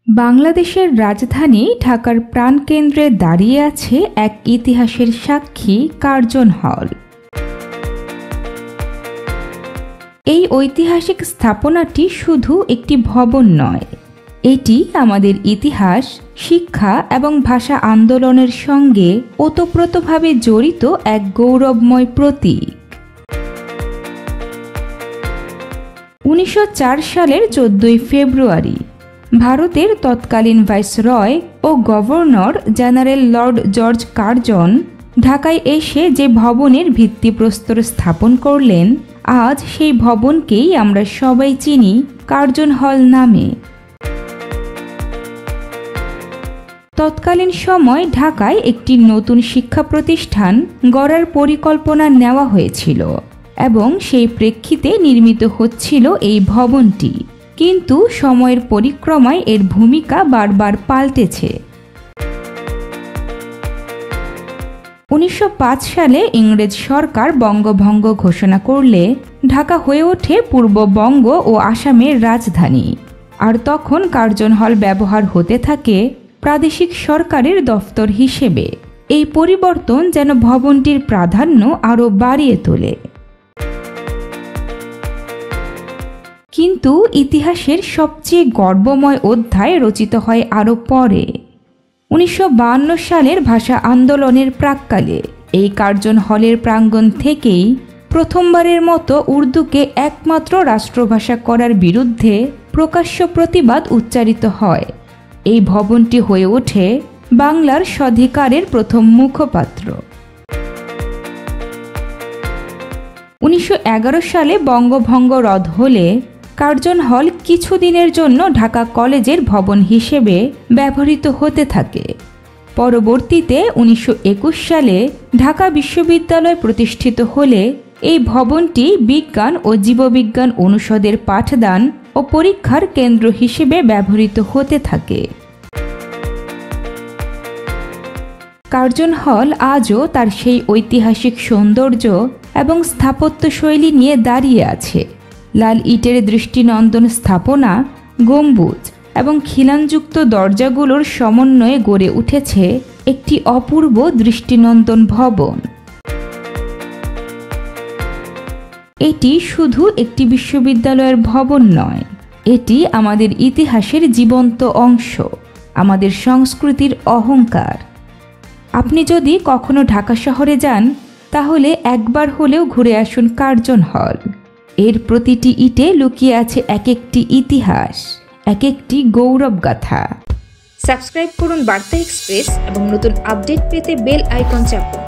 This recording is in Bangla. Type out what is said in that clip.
বাংলাদেশের রাজধানী ঢাকার প্রাণকেন্দ্রে দাঁড়িয়ে আছে এক ইতিহাসের সাক্ষী কার্জন হল। এই ঐতিহাসিক স্থাপনাটি শুধু একটি ভবন নয়, এটি আমাদের ইতিহাস, শিক্ষা এবং ভাষা আন্দোলনের সঙ্গে ওতপ্রোতভাবে জড়িত এক গৌরবময় প্রতীক। 1904 সালের 14 ফেব্রুয়ারি ভারতের তৎকালীন ভাইসরয় ও governor general Lord George Curzon ঢাকায় এসে যে ভবনের ভিত্তিপ্রস্তর স্থাপন করলেন, আজ সেই ভবনকেই আমরা সবাই চিনি কার্জন হল নামে। তৎকালীন সময় ঢাকায় একটি নতুন শিক্ষা প্রতিষ্ঠান গড়ার পরিকল্পনা নেওয়া হয়েছিল এবং সেই প্রেক্ষিতে নির্মিত হচ্ছিল এই ভবনটি। কিন্তু সময়ের পরিক্রমায় এর ভূমিকা বারবার পাল্টেছে। 1905 সালে ইংরেজ সরকার বঙ্গভঙ্গ ঘোষণা করলে ঢাকা হয়ে ওঠে পূর্ববঙ্গ ও আসামের রাজধানী। আর তখন কার্জন হল ব্যবহার হতে থাকে প্রাদেশিক সরকারের দফতর হিসেবে। এই পরিবর্তন যেন ভবনটির প্রাধান্য আরও বাড়িয়ে তোলে। কিন্তু ইতিহাসের সবচেয়ে গর্বময় অধ্যায় রচিত হয় আরও পরে। 1952 সালের ভাষা আন্দোলনের প্রাক্কালে এই কার্জন হলের প্রাঙ্গণ থেকেই প্রথমবারের মতো উর্দুকে একমাত্র রাষ্ট্রভাষা করার বিরুদ্ধে প্রকাশ্য প্রতিবাদ উচ্চারিত হয়। এই ভবনটি হয়ে ওঠে বাংলার স্বাধিকারের প্রথম মুখপাত্র। 1911 সালে বঙ্গভঙ্গ রদ হলে কার্জন হল কিছুদিনের জন্য ঢাকা কলেজের ভবন হিসেবে ব্যবহৃত হতে থাকে। পরবর্তীতে 1921 সালে ঢাকা বিশ্ববিদ্যালয় প্রতিষ্ঠিত হলে এই ভবনটি বিজ্ঞান ও জীববিজ্ঞান অনুষদের পাঠদান ও পরীক্ষার কেন্দ্র হিসেবে ব্যবহৃত হতে থাকে। কার্জন হল আজও তার সেই ঐতিহাসিক সৌন্দর্য এবং স্থাপত্যশৈলী নিয়ে দাঁড়িয়ে আছে। লাল ইটের দৃষ্টিনন্দন স্থাপনা, গম্বুজ এবং খিলানযুক্ত দরজাগুলোর সমন্বয়ে গড়ে উঠেছে একটি অপূর্ব দৃষ্টিনন্দন ভবন। এটি শুধু একটি বিশ্ববিদ্যালয়ের ভবন নয়, এটি আমাদের ইতিহাসের জীবন্ত অংশ, আমাদের সংস্কৃতির অহংকার। আপনি যদি কখনো ঢাকা শহরে যান, তাহলে একবার হলেও ঘুরে আসুন কার্জন হল। এর প্রতিটি ইটে লুকিয়ে আছে এক একটি ইতিহাস, এক একটি গৌরব গাথা। সাবস্ক্রাইব করুন বার্তা এক্সপ্রেস এবং নতুন আপডেট পেতে বেল আইকন চাপুন।